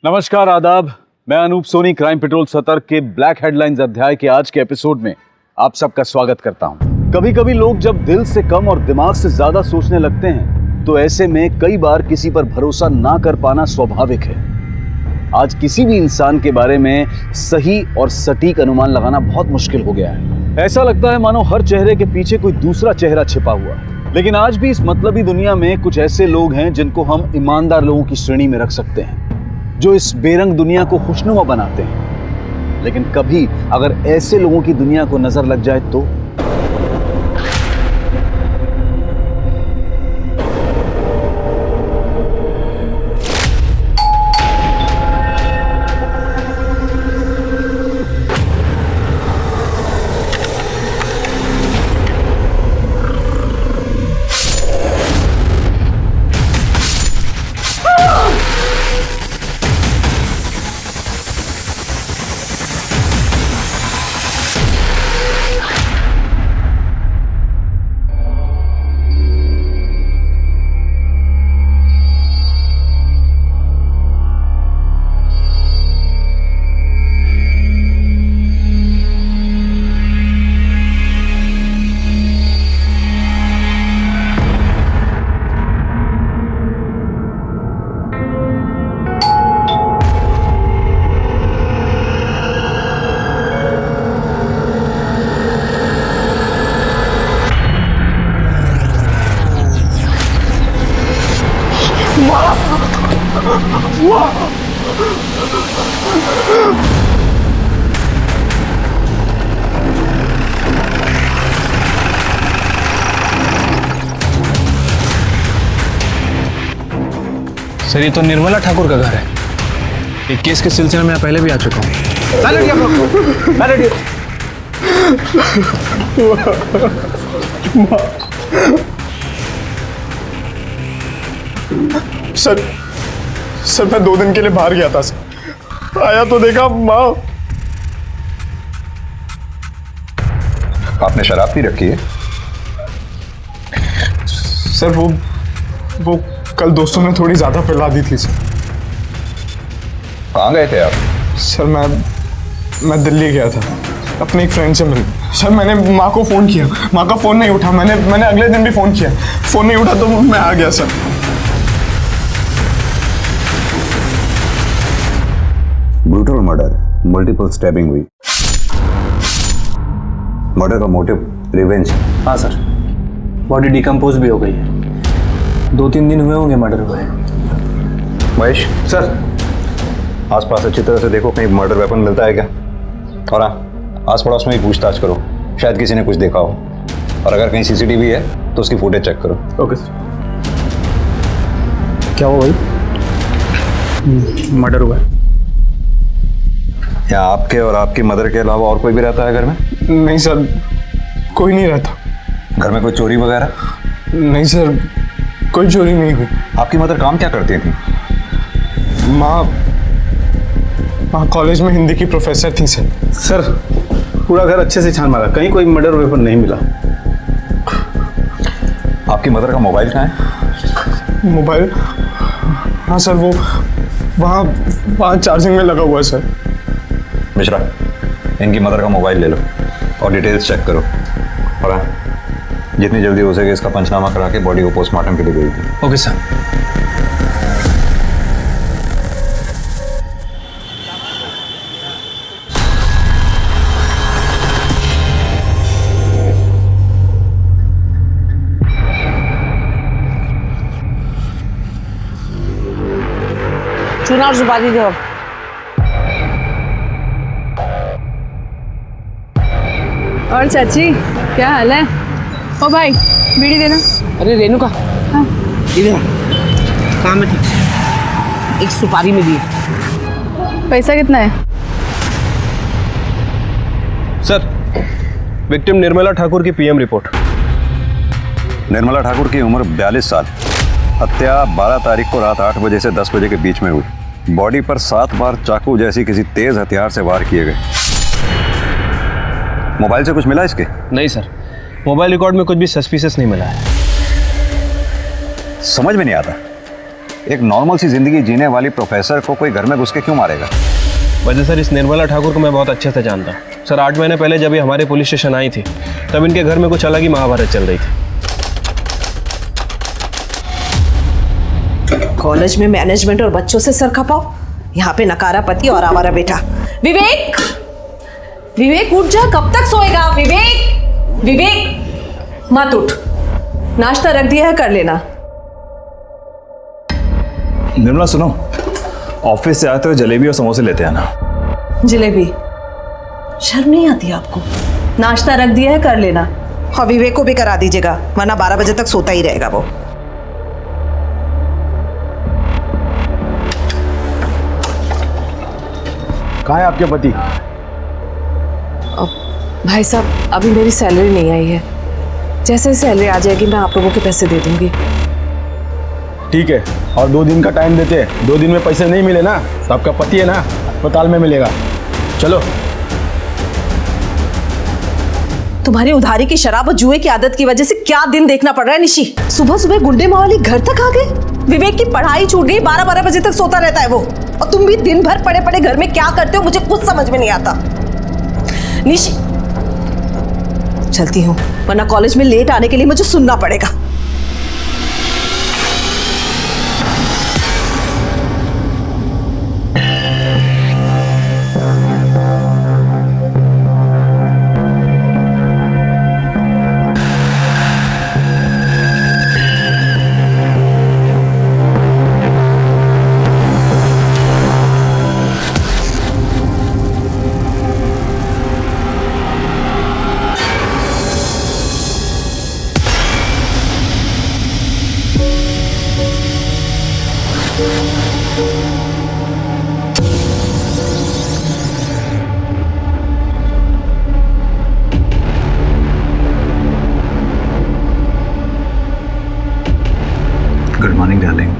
नमस्कार, आदाब। मैं अनूप सोनी क्राइम पेट्रोल सतर्क के ब्लैक हेडलाइंस अध्याय के आज के एपिसोड में आप सबका स्वागत करता हूं। कभी कभी लोग जब दिल से कम और दिमाग से ज्यादा सोचने लगते हैं तो ऐसे में कई बार किसी पर भरोसा ना कर पाना स्वाभाविक है। आज किसी भी इंसान के बारे में सही और सटीक अनुमान लगाना बहुत मुश्किल हो गया है। ऐसा लगता है मानो हर चेहरे के पीछे कोई दूसरा चेहरा छिपा हुआ है। लेकिन आज भी इस मतलबी दुनिया में कुछ ऐसे लोग हैं जिनको हम ईमानदार लोगों की श्रेणी में रख सकते हैं, जो इस बेरंग दुनिया को खुशनुमा बनाते हैं। लेकिन कभी अगर ऐसे लोगों की दुनिया को नजर लग जाए तो सर, ये तो निर्मला ठाकुर का घर है। एक केस के सिलसिले में मैं पहले भी आ चुका हूँ। सर मैं 2 दिन के लिए बाहर गया था सर। आया तो देखा माँ। आपने शराब पी रखी है? सर वो कल दोस्तों ने थोड़ी ज्यादा पिला दी थी सर। कहाँ गए थे आप? सर मैं दिल्ली गया था अपने एक फ्रेंड से मिलने। सर मैंने माँ को फोन किया, माँ का फोन नहीं उठा। मैंने अगले दिन भी फोन किया, फोन नहीं उठा तो मैं आ गया sir. Brutal murder, multiple stabbing हुई। मर्डर का मोटिव रिवेंज? हाँ सर, बॉडी डिकम्पोज भी हो गई है। 2-3 दिन हुए होंगे मर्डर हुए। महेश सर, आसपास अच्छी तरह से देखो, कहीं मर्डर वेपन मिलता है क्या। और हाँ, आस पड़ोस में भी पूछताछ करो, शायद किसी ने कुछ देखा हो। और अगर कहीं सीसीटीवी है तो उसकी फुटेज चेक करो। Okay sir. क्या हुआ भाई? मर्डर हुआ है। या आपके और आपकी मदर के अलावा और कोई भी रहता है घर में? नहीं सर, कोई नहीं रहता। घर में कोई चोरी वगैरह? नहीं सर, कोई चोरी नहीं हुई। आपकी मदर काम क्या करती थी? माँ कॉलेज में हिंदी की प्रोफेसर थी सर। सर, पूरा घर अच्छे से छान मारा, कहीं कोई मर्डर वेपन नहीं मिला। आपकी मदर का मोबाइल कहाँ है? मोबाइल? हाँ सर, वो वहाँ चार्जिंग में लगा हुआ है सर। मिश्रा, इनकी मदर का मोबाइल ले लो और डिटेल्स चेक करो। और हाँ, जितनी जल्दी हो सके इसका पंचनामा करा के बॉडी को पोस्टमार्टम के लिए भेज दो। Okay sir. चुनाव सुपारी दो। और चाची, क्या हाल है? ओ भाई, बीड़ी देना। अरे रेणुका, हाँ इधर काम में थी, एक सुपारी में दी। पैसा कितना है? सर, विक्टिम निर्मला ठाकुर की पीएम रिपोर्ट। निर्मला ठाकुर की उम्र 42 साल। हत्या 12 तारीख को रात 8 बजे से 10 बजे के बीच में हुई। बॉडी पर 7 बार चाकू जैसी किसी तेज हथियार से वार किए गए। मोबाइल से कुछ मिला इसके? नहीं सर, मोबाइल रिकॉर्ड में कुछ भी सस्पिशियस नहीं मिला है। समझ में नहीं आता, एक नॉर्मल सी जिंदगी जीने वाली प्रोफेसर को कोई घर में घुस के क्यों मारेगा? वैसे सर इस निर्मला ठाकुर को मैं बहुत अच्छे से जानता हूँ सर। 8 महीने पहले जब ये हमारे पुलिस स्टेशन आई थी तब इनके घर में कुछ अलग ही महाभारत चल रही थी। कॉलेज में मैनेजमेंट और बच्चों से सर खपाओ, यहाँ पे नकारा पति और आवारा बेटा। विवेक, विवेक उठ जा, कब तक सोएगा? विवेक, विवेक मत उठ, नाश्ता रख दिया है, कर लेना। निर्मला सुनो, ऑफिस से आते हुए जलेबी और समोसे लेते आना। जलेबी? शर्म नहीं आती आपको? नाश्ता रख दिया है, कर लेना। और विवेक को भी करा दीजिएगा, वरना 12 बजे तक सोता ही रहेगा वो। कहाँ है आपके पति? भाई साहब, अभी मेरी सैलरी नहीं आई है, जैसे सैलरी आ जाएगी मैं आप लोगों के पैसे दे दूंगी। ठीक है, और 2 दिन का टाइम देते हैं। 2 दिन में पैसे नहीं मिले ना तो आपका पति है ना अस्पताल में मिलेगा। चलो। तुम्हारी उधारी की शराब और जुए की आदत की वजह से क्या दिन देखना पड़ रहा है निशी। सुबह सुबह गुंडे मावाली घर तक आ गए। विवेक की पढ़ाई छूट गई, 12-12 बजे तक सोता रहता है वो, और तुम भी दिन भर पड़े पड़े घर में क्या करते हो मुझे कुछ समझ में नहीं आता। निशी, चलती हूँ, वरना कॉलेज में लेट आने के लिए मुझे सुनना पड़ेगा। Good morning darling.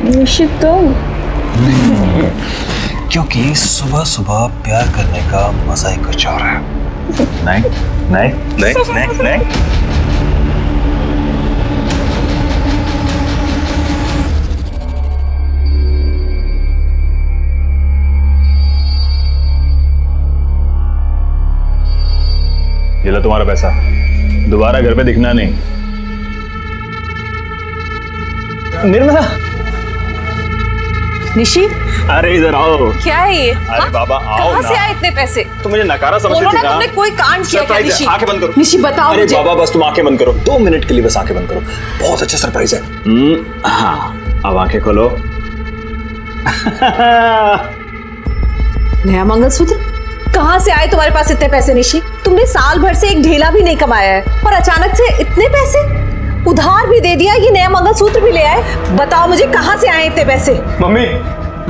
निश्चित तो क्योंकि सुबह सुबह प्यार करने का मजा ही कुछ और है। नहीं नहीं नहीं नहीं नहीं। ये लो तुम्हारा पैसा, दोबारा घर पे दिखना नहीं। निर्मला, निशी, अरे इधर आओ। क्या है ये? अरे बाबा आओ कहाँ ना। से आए इतने पैसे? तुम मुझे नकारा समझती बोलो थी ना, ना। तुमने कोई कांड किया क्या? निशी, आंखें बंद करो। निशी बताओ अरे मुझे। बाबा बस तुम आंखें बंद करो, 2 मिनट के लिए बस आंखें बंद करो। बहुत अच्छा सरप्राइज है। हाँ, अब आंखें खोलो। नया मंगलसूत्र? कहाँ से आए तुम्हारे पास इतने पैसे निशी? तुमने साल भर से एक ढेला भी नहीं कमाया है और अचानक से इतने पैसे? उधार भी दे दिया, ये नया मंगलसूत्र भी ले आए। बताओ मुझे कहाँ से आए इतने पैसे? मम्मी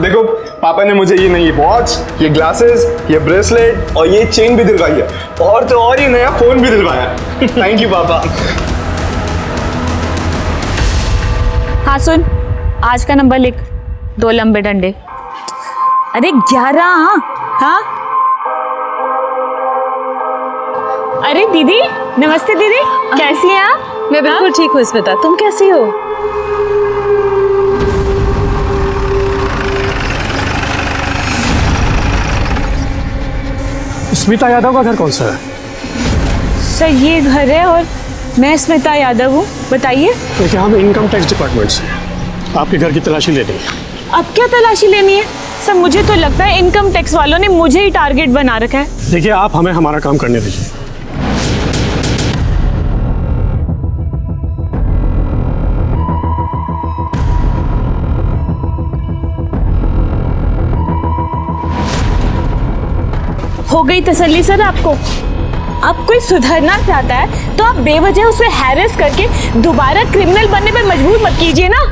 देखो, पापा ने मुझे ये नई वॉच, ये ग्लासेस, ये ब्रेसलेट और ये चेन भी दिलवाई है, और तो और ये नया फोन भी दिलवाया। थैंक यू पापा। हाँ सुन, आज का नंबर लिख, 2 लंबे डंडे। अरे 11। हाँ अरे दीदी, नमस्ते दीदी, कैसी हैं आप? मैं बिल्कुल ठीक हूँ स्मिता, तुम कैसी हो? स्मिता यादव का घर कौन सा है? सर ये घर है और मैं स्मिता यादव हूँ। बताइए। देखिए, हम इनकम टैक्स डिपार्टमेंट से आपके घर की तलाशी लेनी है। अब क्या तलाशी लेनी है? सर मुझे तो लगता है इनकम टैक्स वालों ने मुझे ही टारगेट बना रखा है। देखिए, आप हमें हमारा काम करने दीजिए। हो गई तसल्ली सर आपको? अब कोई सुधरना चाहता है तो आप बेवजह उसे हैरेस करके दोबारा क्रिमिनल बनने पर मजबूर मत कीजिए ना।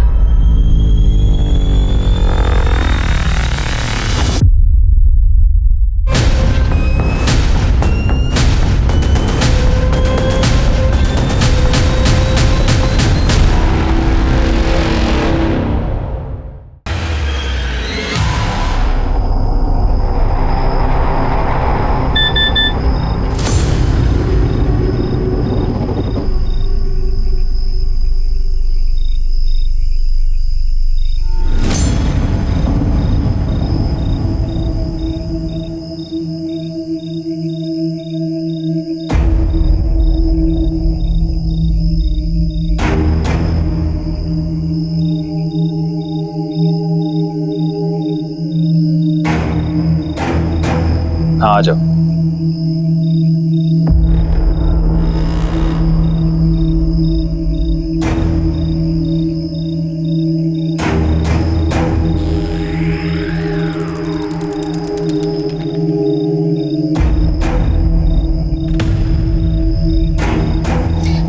हाँ आ जाओ।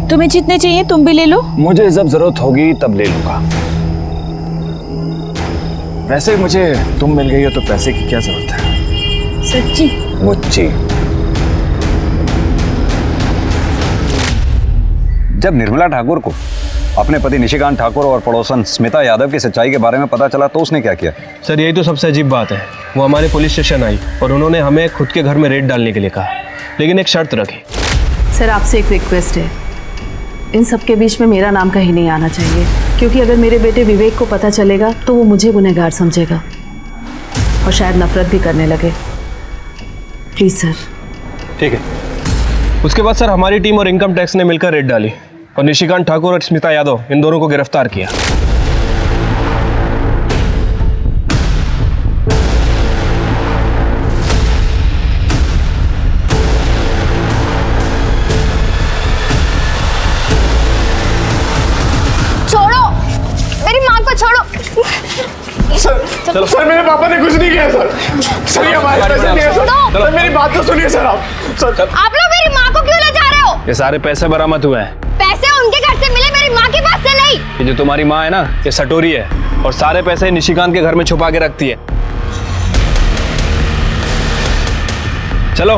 तुम्हें जितने चाहिए तुम भी ले लो। मुझे जब जरूरत होगी तब ले लूंगा। वैसे मुझे तुम मिल गई हो तो पैसे की क्या जरूरत है? सच्ची? मुझे जब निर्मला ठाकुर को अपने पति निशिकांत ठाकुर और पड़ोसन स्मिता यादव की सच्चाई के बारे में पता चला तो उसने क्या किया? सर यही तो सबसे अजीब बात है। वो हमारे पुलिस स्टेशन आई और उन्होंने हमें खुद के घर में रेड डालने के लिए कहा, लेकिन एक शर्त रखी। सर आपसे एक रिक्वेस्ट है, इन सब के बीच में मेरा नाम कहीं नहीं आना चाहिए, क्योंकि अगर मेरे बेटे विवेक को पता चलेगा तो वो मुझे गुनहगार समझेगा और शायद नफरत भी करने लगे। Please sir. ठीक है। उसके बाद सर हमारी टीम और इनकम टैक्स ने मिलकर रेड डाली और निशिकांत ठाकुर और स्मिता यादव इन दोनों को गिरफ्तार किया। छोड़ो मेरी माँ को, छोड़ो। सर मेरे पापा ने कुछ नहीं किया सर। सर ये हमारे पैसे नहीं है सर। सर मेरी बात तो सुनिए सर आप। सर आप लोग मेरी माँ को क्यों ले जा रहे हो? ये सारे पैसे बरामद हुए हैं। पैसे उनके घर से मिले, मेरी माँ के पास से नहीं। ये जो तुम्हारी माँ है ना, ये सटोरी है और सारे पैसे निशिकांत के घर में छुपा के रखती है। चलो।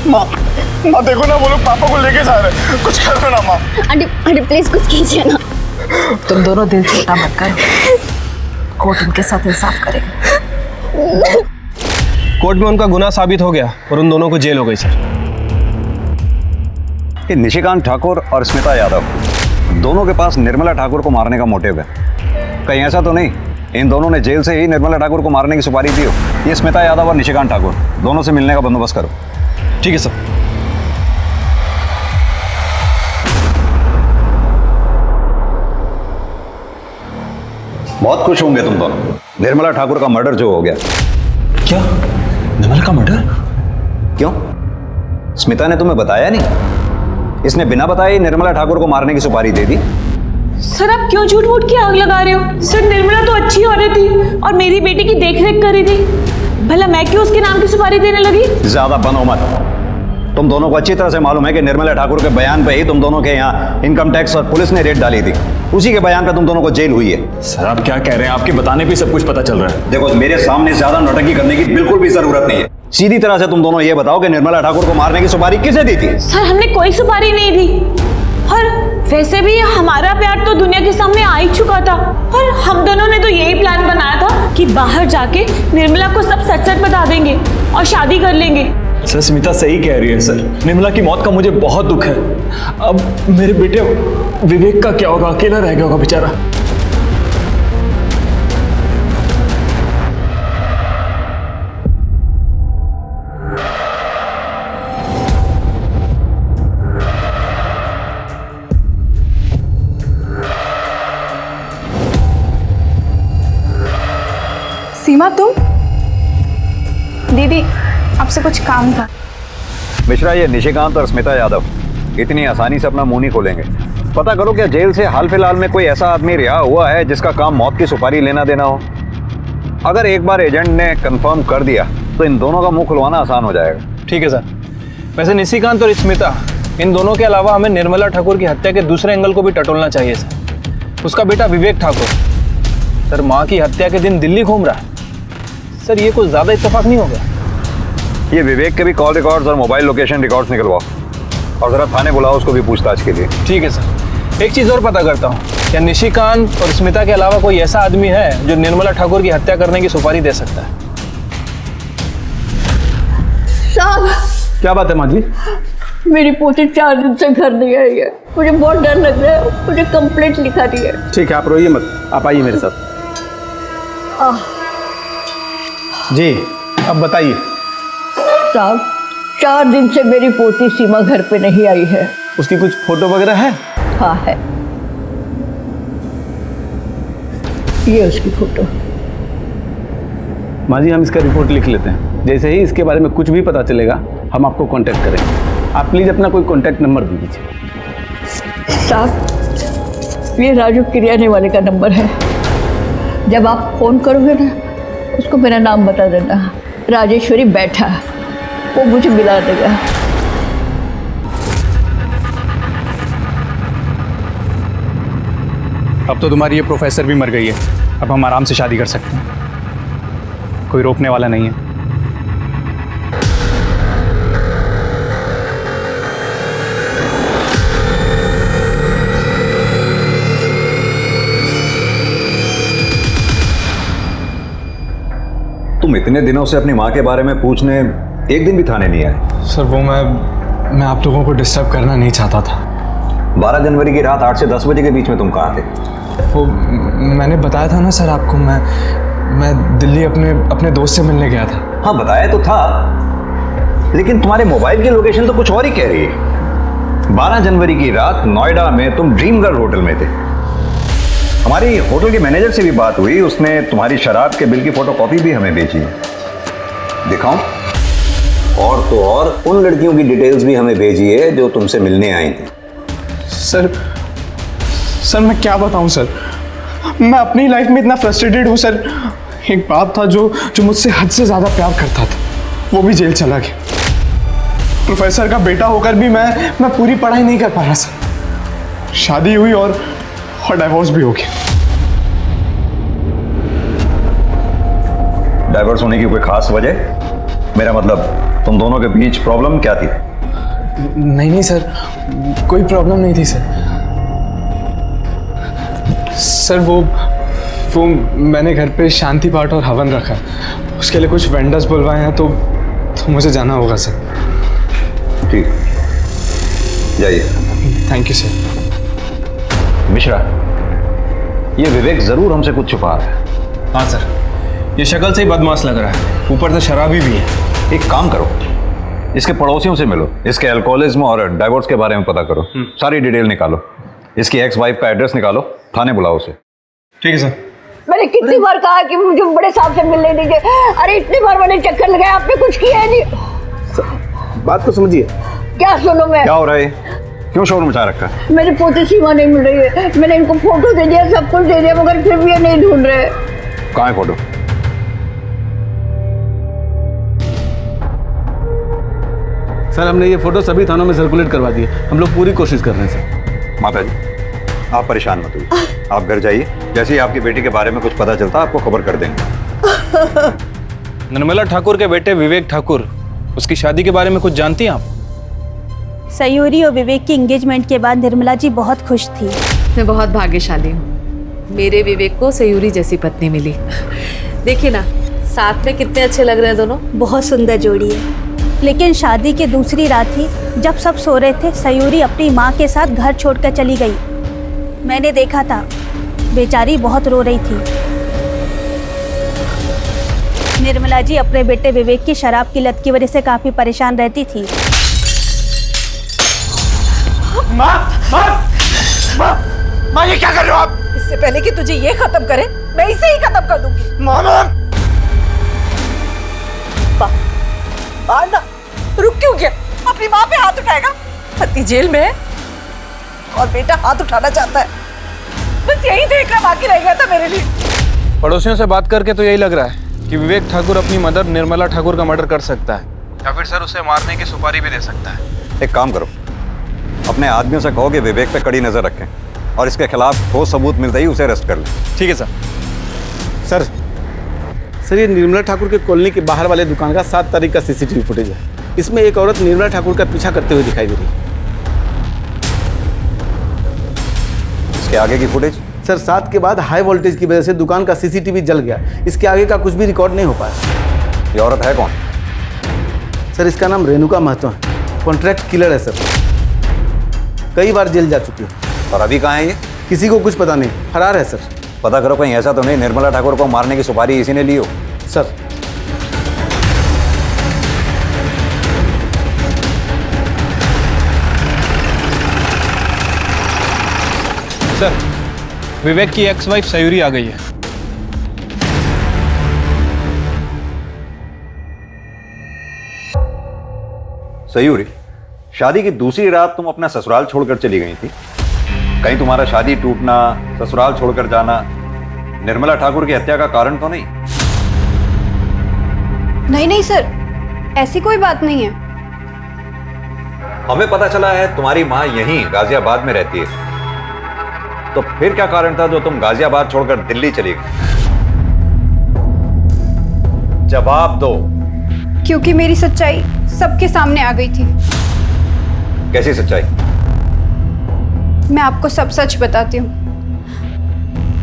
माँ देखो ना, वो लोग पापा को लेके जा रहे हैं, कुछ कर दो ना माँ। आंटी प्लीज कुछ कीजिए ना। तुम दोनों दिल छोटा मत करो, कोर्ट उनके साथ इंसाफ करेगा। कोर्ट में उनका गुनाह साबित हो गया और उन दोनों को जेल हो गई सर। कि निशिकांत ठाकुर और स्मिता यादव दोनों के पास निर्मला ठाकुर को मारने का मोटिव है। कहीं ऐसा तो नहीं इन दोनों ने जेल से ही निर्मला ठाकुर को मारने की सुपारी दी हो? ये स्मिता यादव और निशिकांत ठाकुर दोनों से मिलने का बंदोबस्त करो। ठीक है सर। बहुत खुश होंगे तुम दोनों, निर्मला ठाकुर का मर्डर जो हो गया। क्या? निर्मला का मर्डर? क्यों, स्मिता ने तुम्हें बताया नहीं? इसने बिना बताए ही निर्मला ठाकुर को मारने की सुपारी दे दी। सर आप क्यों झूठ मूठ की आग लगा रहे हो? सर निर्मला तो अच्छी औरत थी और मेरी बेटी की देखरेख कर रही थी, भला मैं क्यों उसके नाम की सुपारी देने लगी? ज्यादा बनो मत। तुम दोनों को अच्छी तरह से मालूम है कि निर्मला ठाकुर के बयान पे ही तुम दोनों के यहाँ इनकम टैक्स और पुलिस ने रेड डाली थी। उसी के बयान पे तुम दोनों को जेल हुई है। सर आप क्या कह रहे हैं? आपके बताने पे सब कुछ पता चल रहा है। देखो मेरे सामने ज्यादा नौटंकी करने की बिल्कुल भी जरूरत नहीं है। सीधी तरह से तुम दोनों ये बताओ कि निर्मला ठाकुर को मारने की सुपारी किसे दी थी? सर हमने कोई सुपारी नहीं दी, और वैसे भी हमारा प्यार तो दुनिया के सामने आ ही चुका था, और हम दोनों ने तो यही प्लान बनाया था कि बाहर जाके निर्मला को सब सच सच बता देंगे और शादी कर लेंगे। सर स्मिता सही कह रही है सर, निर्मला की मौत का मुझे बहुत दुख है। अब मेरे बेटे विवेक का क्या होगा? अकेला रह गया होगा बेचारा। सीमा तुम? दीदी आपसे कुछ काम था। मिश्रा, ये निशिकांत और स्मिता यादव इतनी आसानी से अपना मुंह नहीं खोलेंगे। पता करो क्या जेल से हाल फिलहाल में कोई ऐसा आदमी रिहा हुआ है जिसका काम मौत की सुपारी लेना देना हो? अगर एक बार एजेंट ने कंफर्म कर दिया तो इन दोनों का मुंह खुलवाना आसान हो जाएगा। ठीक है सर। वैसे निशिकांत और स्मिता इन दोनों के अलावा हमें निर्मला ठाकुर की हत्या के दूसरे एंगल को भी टटोलना चाहिए सर। उसका बेटा विवेक ठाकुर सर माँ की हत्या के दिन दिल्ली घूम रहा है। सर ये कुछ ज़्यादा इत्तेफाक नहीं होगा? ये विवेक के भी कॉल रिकॉर्ड्स और मोबाइल लोकेशन रिकॉर्ड्स निकलवाओ और जरा थाने बुलाओ उसको भी पूछताछ के लिए। ठीक है सर। एक चीज़ और पता करता हूँ, क्या निशिकांत और स्मिता के अलावा कोई ऐसा आदमी है जो निर्मला ठाकुर की हत्या करने की सुपारी दे सकता है? साहब क्या बात है माँ जी? मेरी पोती 4 दिन से घर नहीं आई है, मुझे बहुत डर लग रहा है। मुझे कंप्लेंट लिखा दी है। ठीक है, आप रोइए मत, आप आइए मेरे साथ। जी अब बताइए। साहब 4 दिन से मेरी पोती सीमा घर पे नहीं आई है। उसकी कुछ फोटो वगैरह है? हाँ है, ये उसकी फोटो। माँ जी हम इसका रिपोर्ट लिख लेते हैं, जैसे ही इसके बारे में कुछ भी पता चलेगा हम आपको कांटेक्ट करेंगे। आप प्लीज़ अपना कोई कांटेक्ट नंबर दे दीजिए। साहब ये राजू किरियाने वाले का नंबर है, जब आप फ़ोन करोगे ना उसको मेरा नाम बता देना, राजेश्वरी बैठा, वो मुझे मिला देगा। अब तो तुम्हारी ये प्रोफेसर भी मर गई है, अब हम आराम से शादी कर सकते हैं, कोई रोकने वाला नहीं है। तुम इतने दिनों से अपनी माँ के बारे में पूछने एक दिन भी थाने नहीं आए। सर वो मैं आप लोगों को डिस्टर्ब करना नहीं चाहता था। 12 जनवरी की रात 8 से 10 बजे के बीच में तुम कहाँ थे? वो मैंने बताया था ना सर आपको, मैं दिल्ली अपने दोस्त से मिलने गया था। हाँ बताया तो था, लेकिन तुम्हारे मोबाइल की लोकेशन तो कुछ और ही कह रही है। 12 जनवरी की रात नोएडा में तुम ड्रीम गर्ल होटल में थे। हमारी होटल के मैनेजर से भी बात हुई, उसने तुम्हारी शराब के बिल की फोटोकॉपी भी हमें भेजी है, दिखाऊं? और तो और उन लड़कियों की डिटेल्स भी हमें भेजी है जो तुमसे मिलने आई थी। सर मैं क्या बताऊं सर, मैं अपनी लाइफ में इतना फ्रस्ट्रेटेड हूं सर। एक बाप था जो मुझसे हद से ज़्यादा प्यार करता था, वो भी जेल चला गया। प्रोफेसर का बेटा होकर भी मैं पूरी पढ़ाई नहीं कर पाया सर। शादी हुई और डाइवोर्स भी हो गया। डाइवोर्स होने की कोई खास वजह? मेरा मतलब तुम दोनों के बीच प्रॉब्लम क्या थी? नहीं सर, कोई प्रॉब्लम नहीं थी सर वो मैंने घर पे शांति पाठ और हवन रखा, उसके लिए कुछ वेंडर्स बुलवाए हैं, तो मुझे जाना होगा सर। ठीक, जाइए। Thank you sir. मिश्रा, ये विवेक जरूर हमसे कुछ छुपा रहा है। हाँ सर, ये शक्ल से ही बदमाश लग रहा है, ऊपर से शराबी भी है। एक काम करो, इसके पड़ोसियों से मिलो, इसके अल्कोहलिज्म और डाइवोर्स के बारे में पता करो, सारी डिटेल निकालो, इसकी एक्स वाइफ का एड्रेस निकालो, थाने बुलाओ उसे। ठीक है सर। मैंने कितनी बार कहा कि मुझे बड़े साहब से मिलने दीजिए, अरे इतनी बार मैंने चक्कर लगाया, आपने कुछ किया है नहीं। बात को समझिए। क्या सुनो मैं? क्या हो रहा है? क्यों शोर मचा रखा है? मेरी पोती सीमा नहीं मिल रही है, मैंने इनको फोटो दे दिया, सब कुछ दे दिया, मगर फिर भी ये नहीं ढूंढ रहे। कहाँ है फोटो? सर हमने ये फोटो सभी थानों में सर्कुलेट करवा दिए, हम लोग पूरी कोशिश कर रहे हैं सर। माता जी आप परेशान मत होइए, आप घर जाइए, जैसे ही आपकी बेटी के बारे में कुछ पता चलता आपको खबर कर देंगे। निर्मला ठाकुर के बेटे विवेक ठाकुर, उसकी शादी के बारे में कुछ जानती हैं आप? सयूरी और विवेक की एंगेजमेंट के बाद निर्मला जी बहुत खुश थी। मैं बहुत भाग्यशाली हूँ, मेरे विवेक को सयूरी जैसी पत्नी मिली। देखिए ना साथ में कितने अच्छे लग रहे हैं दोनों, बहुत सुंदर जोड़ी है। लेकिन शादी की दूसरी रात ही जब सब सो रहे थे, सयूरी अपनी माँ के साथ घर छोड़कर चली गई। मैंने देखा था, बेचारी बहुत रो रही थी। निर्मला जी अपने बेटे विवेक की शराब की लत की वजह से काफी परेशान रहती थी। माँ ये क्या कर रहे हो आप? इससे पहले कि तुझे ये खत्म करे, मैं इसे ही खत्म कर दूंगी। मामा ना, रुक क्यों गया? अपनी माँ पे हाथ उठाएगा? पति जेल में है और बेटा हाथ उठाना चाहता है, बस यही देखना बाकी रह गया था मेरे लिए। पड़ोसियों से बात करके तो यही लग रहा है कि विवेक ठाकुर अपनी मदर निर्मला ठाकुर का मर्डर कर सकता है, या फिर सर उसे मारने की सुपारी भी दे सकता है। एक काम करो, अपने आदमियों से कहो कि विवेक पे कड़ी नजर रखें और इसके खिलाफ ठोस सबूत मिलते ही उसे अरेस्ट कर लें। ठीक है सर। सर ये निर्मला ठाकुर के कॉलोनी के बाहर वाले दुकान का 7 तारीख का सीसीटीवी फुटेज है। इसमें एक औरत निर्मला ठाकुर का पीछा करते हुए दिखाई दे रही है। इसके आगे की फुटेज? सर 7 के बाद हाई वोल्टेज की वजह से दुकान का सीसीटीवी जल गया, इसके आगे का कुछ भी रिकॉर्ड नहीं हो पाया। ये औरत है कौन? सर इसका नाम रेणुका महतो है, कॉन्ट्रैक्ट किलर है सर, कई बार जेल जा चुकी है। और अभी कहाँ है ये? किसी को कुछ पता नहीं, फरार है सर। पता करो कहीं ऐसा तो नहीं निर्मला ठाकुर को मारने की सुपारी इसी ने ली हो। सर सर विवेक की एक्स वाइफ सयूरी आ गई है। सयूरी, शादी की दूसरी रात तुम अपना ससुराल छोड़कर चली गई थी। कहीं तुम्हारा शादी टूटना, ससुराल छोड़कर जाना निर्मला ठाकुर की हत्या का कारण तो नहीं? नहीं सर, ऐसी कोई बात नहीं है। हमें पता चला है तुम्हारी मां यहीं गाजियाबाद में रहती है, तो फिर क्या कारण था जो तुम गाजियाबाद छोड़कर दिल्ली चली गई? जवाब दो। क्योंकि मेरी सच्चाई सबके सामने आ गई थी। कैसी सच्चाई? मैं आपको सब सच बताती हूँ।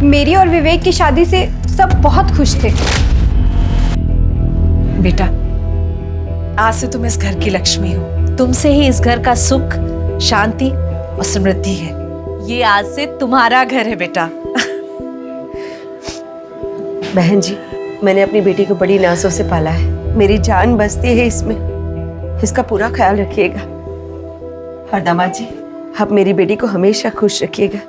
मेरी और विवेक की शादी से सब बहुत खुश थे। बेटा, आज से तुम इस घर की लक्ष्मी हो। तुमसे ही इस घर का सुख, शांति और समृद्धि है। ये आज से तुम्हारा घर है बेटा। बहन जी, मैंने अपनी बेटी को बड़ी नाजों से पाला है। मेरी जान बसती है इसमें। इसका पूरा ख्याल रखिएगा। और दामाद जी, आप मेरी बेटी को हमेशा खुश रखिएगा।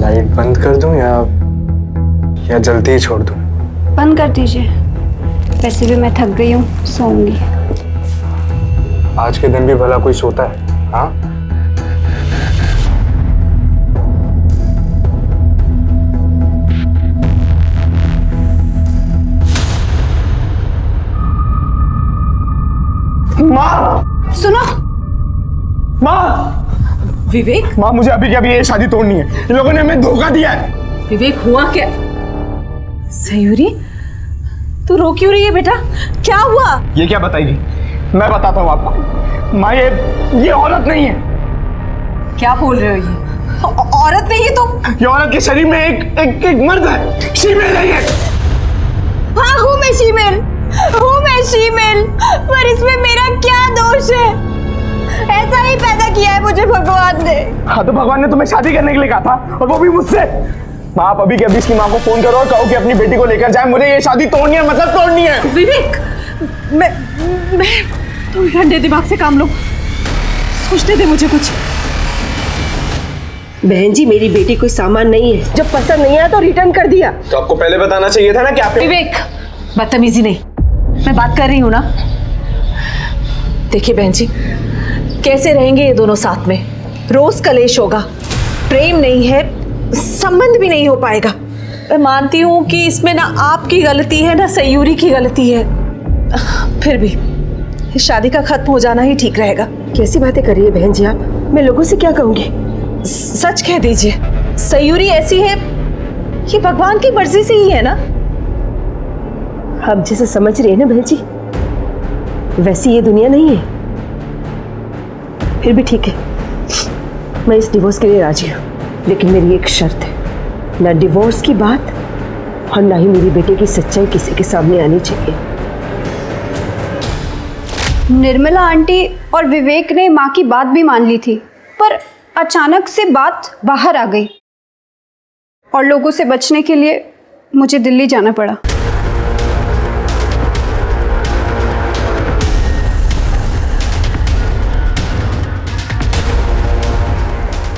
लाइट बंद कर दूं या जल्दी ही छोड़ दूं? बंद कर दीजिए। वैसे भी मैं थक गई हूँ, सोऊंगी। आज के दिन भी भला कोई सोता है? हाँ, माँ सुनो। माँ, विवेक, माँ मुझे अभी के अभी ये शादी तोड़नी है। इन लोगों ने हमें धोखा दिया है। विवेक हुआ क्या? सयूरी, तू रो क्यों रही है बेटा? क्या हुआ? ये क्या बताएगी? मैं बताता हूँ आपको। माँ, ये औरत नहीं है। क्या बोल रहे हो? ये औरत नहीं है तो? ये औरत के शरीर में एक मर्द है। शीमेल है ये। हाँ, हूँ मैं शीमेल। पर इसमें मेरा क्या दोष है? ऐसा ही पैदा किया है मुझे भगवान ने। हाँ, तो भगवान ने तुम्हें शादी करने के लिए कहा था, और वो भी मुझसे। माँ, आप अभी के अभी इसकी माँ को फोन करो और कहो कि अपनी बेटी को लेकर जाए। मुझे ये शादी तोड़नी है, मतलब तोड़नी है। विवेक, मैं तुम ठंडे दिमाग से काम लो। सोचने दे मुझे कुछ। बहन जी, मेरी बेटी कोई सामान नहीं है। जब पसंद नहीं आया तो रिटर्न कर दिया। तो आपको पहले बताना चाहिए था ना कि आप। विवेक, बदतमीजी नहीं, मैं बात कर रही हूँ ना। देखिए बहन जी, कैसे रहेंगे ये दोनों साथ में? रोज कलेश होगा, प्रेम नहीं है, संबंध भी नहीं हो पाएगा। मैं मानती हूँ कि इसमें ना आपकी गलती है ना सयूरी की गलती है, फिर भी इस शादी का खत्म हो जाना ही ठीक रहेगा। कैसी बातें कर रही है बहन जी आप? मैं लोगों से क्या कहूँगी? सच कह दीजिए, सयूरी ऐसी है, ये भगवान की मर्जी से ही है ना। आप जैसे समझ रही है ना बहन जी, वैसी ये दुनिया नहीं है। फिर भी ठीक है, मैं इस डिवोर्स के लिए राजी हूँ, लेकिन मेरी एक शर्त है। ना डिवोर्स की बात और ना ही मेरी बेटे की सच्चाई किसी के सामने आनी चाहिए। निर्मला आंटी और विवेक ने माँ की बात भी मान ली थी, पर अचानक से बात बाहर आ गई और लोगों से बचने के लिए मुझे दिल्ली जाना पड़ा।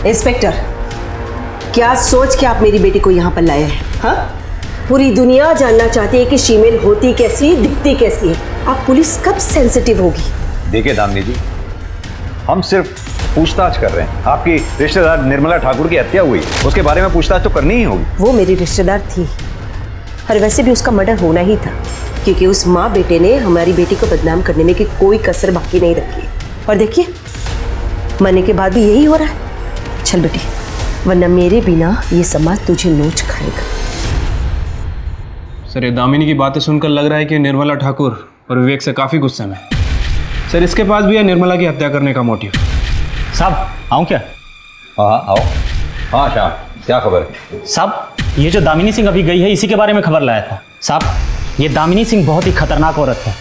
इंस्पेक्टर, क्या सोच के आप मेरी बेटी को यहाँ पर लाए हैं? हाँ, पूरी दुनिया जानना चाहती है कि शीमेल होती कैसी, दिखती कैसी है। आप पुलिस कब सेंसिटिव होगी? देखिए दामिनी जी, हम सिर्फ पूछताछ कर रहे हैं। आपकी रिश्तेदार निर्मला ठाकुर की हत्या हुई, उसके बारे में पूछताछ तो करनी ही होगी। वो मेरी रिश्तेदार थी, और वैसे भी उसका मर्डर होना ही था, क्योंकि उस माँ बेटे ने हमारी बेटी को बदनाम करने में की कोई कसर बाकी नहीं रखी। और देखिए, मरने के बाद भी यही हो रहा है। चल बेटी, वरना मेरे बिना ये समाज तुझे नोच खाएगा। सर, ये दामिनी की बातें सुनकर लग रहा है कि निर्मला ठाकुर और विवेक से काफ़ी गुस्से में है। सर, इसके पास भी है निर्मला की हत्या करने का मोटिव। साहब, आऊँ क्या? हाँ आओ। हाँ श्याम, क्या खबर है? साहब, ये जो दामिनी सिंह अभी गई है, इसी के बारे में खबर लाया था। साहब, ये दामिनी सिंह बहुत ही खतरनाक औरत है।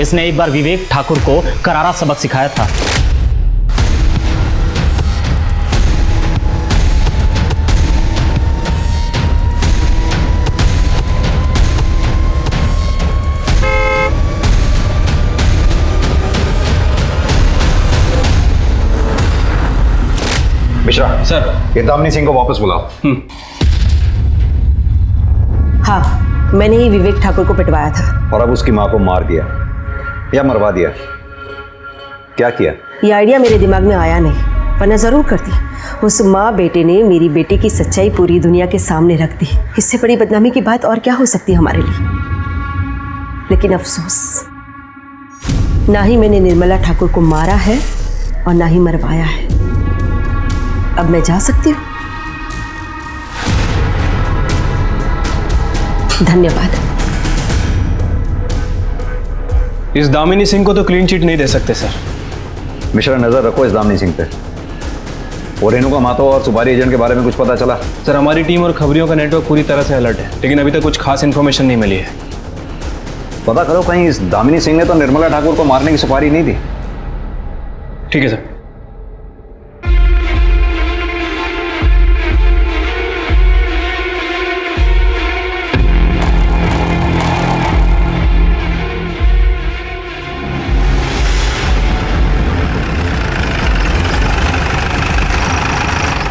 इसने एक बार विवेक ठाकुर को करारा सबक सिखाया था। मिश्रा सर, ये दामिनी सिंह को वापस बुलाओ। हाँ, मैंने ही विवेक ठाकुर को पिटवाया था। और अब उसकी माँ को मार दिया या मरवा दिया, क्या किया? ये आइडिया मेरे दिमाग में आया नहीं, वरना जरूर करती। उस माँ बेटे ने मेरी बेटी की सच्चाई पूरी दुनिया के सामने रख दी। इससे बड़ी बदनामी की बात और क्या हो सकती है हमारे लिए। लेकिन अफसोस, ना ही मैंने निर्मला ठाकुर को मारा है और ना ही मरवाया है। अब मैं जा सकती हूँ। धन्यवाद। इस दामिनी सिंह को तो क्लीन चिट नहीं दे सकते सर। मिश्रा, नजर रखो इस दामिनी सिंह पे। और रेणुका मातो और सुपारी एजेंट के बारे में कुछ पता चला? सर, हमारी टीम और खबरियों का नेटवर्क पूरी तरह से अलर्ट है, लेकिन अभी तक कुछ खास इन्फॉर्मेशन नहीं मिली है। पता करो, कहीं इस दामिनी सिंह ने तो निर्मला ठाकुर को मारने की सुपारी नहीं दी। ठीक है सर।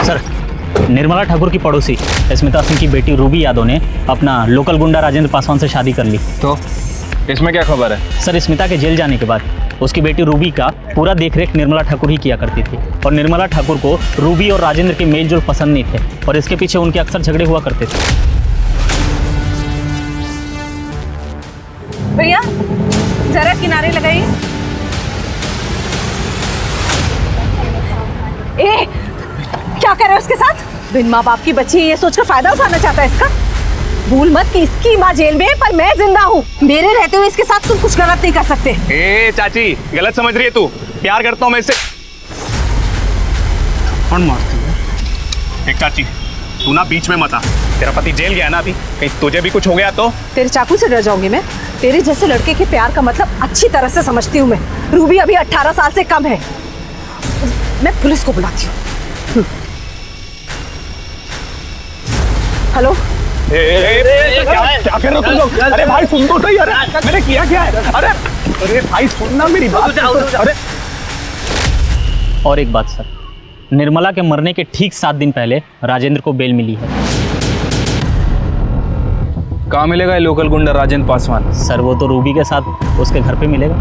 सर, निर्मला ठाकुर की पड़ोसी स्मिता सिंह की बेटी रूबी यादव ने अपना लोकल गुंडा राजेंद्र पासवान से शादी कर ली। तो इसमें क्या खबर है? सर, स्मिता के जेल जाने के बाद उसकी बेटी रूबी का पूरा देखरेख निर्मला ठाकुर ही किया करती थी, और निर्मला ठाकुर को रूबी और राजेंद्र के मेल जोल पसंद नहीं थे, और इसके पीछे उनके अक्सर झगड़े हुआ करते थे। भैया जरा किनारे लगाइए। ए, क्या कर रहे हो उसके साथ? बिन माँ बाप की बच्ची ये सोचकर फायदा उठाना चाहता है इसका। भूल मत कि इसकी माँ जेल में है पर मैं जिंदा हूँ। मेरे रहते हुए इसके साथ तुम कुछ गलत नहीं कर सकते। ए चाची, गलत समझ रही है तू। प्यार करता हूँ मैं इससे। कौन मारती है? एक चाची, तू ना बीच में मत आ। तेरा पति जेल गया ना अभी, कहीं तुझे भी कुछ हो गया तो? तेरे चाकू से डर जाऊंगी मैं? तेरे जैसे लड़के के प्यार का मतलब अच्छी तरह से समझती हूँ मैं। रूबी अभी 18 साल से कम है। मैं पुलिस को बुलाती हूँ। हेलो, क्या कर रहे हो तुम लोग? अरे भाई सुन तो सही। अरे मैंने किया क्या है? अरे भाई सुनना मेरी बात। अरे और एक बात सर, निर्मला के मरने के ठीक 7 दिन पहले राजेंद्र को बेल मिली है। कहाँ मिलेगा ये लोकल गुंडा राजेंद्र पासवान? सर, वो तो रूबी के साथ उसके घर पे मिलेगा।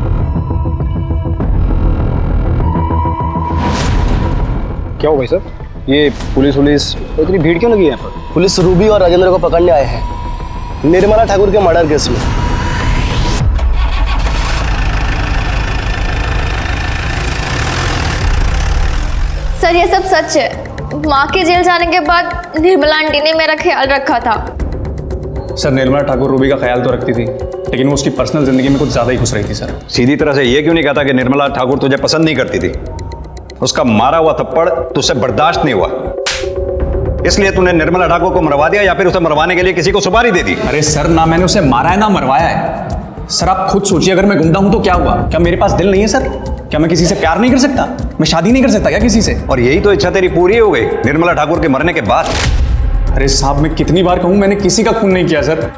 क्या हो भाई साहब? ये पुलिस इतनी भीड़ क्यों लगी है यहाँ पर? पुलिस रूबी और राजेंद्र को पकड़ने आए हैं निर्मला ठाकुर के मर्डर केस में। सर, ये सब सच है। माँ के जेल जाने के बाद निर्मला आंटी ने मेरा ख्याल रखा था। सर, निर्मला ठाकुर रूबी का ख्याल तो रखती थी, लेकिन वो उसकी पर्सनल जिंदगी में कुछ ज्यादा ही घुस रही थी सर। सीधी तरह से ये क्यों नहीं कहता कि निर्मला ठाकुर तुझे पसंद नहीं करती थी? उसका मारा हुआ थप्पड़ तुझसे बर्दाश्त नहीं हुआ, इसलिए तूने निर्मला ठाकुर को मरवा दिया, या फिर उसे मरवाने के लिए किसी को सुपारी दे दी? अरे सर, ना मैंने उसे मारा है ना मरवाया है। सर, आप खुद सोचिए, अगर मैं गुंडा हूं तो क्या हुआ? क्या मेरे पास दिल नहीं है सर? क्या मैं किसी से प्यार नहीं कर सकता? मैं शादी नहीं कर सकता क्या किसी से? और यही तो इच्छा तेरी पूरी हो गई निर्मला ठाकुर के मरने के बाद। अरे साहब, मैं कितनी बार कहूं, मैंने किसी का खून नहीं किया सर।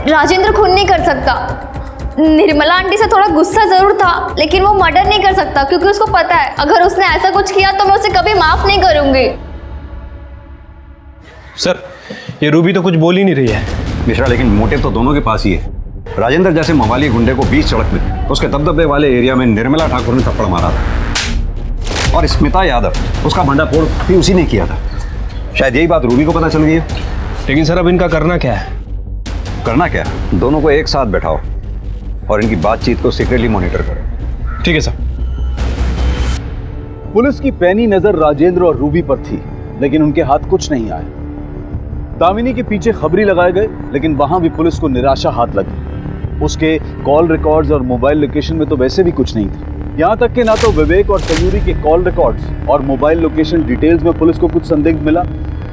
राजेंद्र खून नहीं कर सकता। निर्मला आंटी से थोड़ा गुस्सा जरूर था, लेकिन वो मर्डर नहीं कर सकता, क्योंकि उसको पता है अगर उसने ऐसा कुछ किया तो मैं उसे कभी माफ नहीं करूंगी। सर, ये रूबी तो कुछ बोल ही नहीं रही है। मिश्रा, लेकिन मोटिव तो दोनों के पास ही है। राजेंद्र जैसे मवाली गुंडे को बीच सड़क में उसके दबदबे वाले एरिया में निर्मला ठाकुर ने थप्पड़ मारा था, और स्मिता यादव उसका भंडाफोड़ भी उसी ने किया था। शायद यही बात रूबी को पता चल गई है। लेकिन सर, अब इनका करना क्या है? करना क्या? दोनों को एक साथ बैठाओ और इनकी बातचीत को सीक्रेटली मॉनिटर करो। ठीक है सर। पुलिस की पैनी नजर राजेंद्र और रूबी पर थी, लेकिन उनके हाथ कुछ नहीं आए। दामिनी के पीछे खबरी लगाए गए, लेकिन वहां भी पुलिस को निराशा हाथ लगी। उसके कॉल रिकॉर्ड्स और मोबाइल लोकेशन में तो वैसे भी कुछ नहीं था। यहाँ तक कि ना तो विवेक और सयूरी के कॉल रिकॉर्ड्स और मोबाइल लोकेशन डिटेल्स में पुलिस को कुछ संदिग्ध मिला,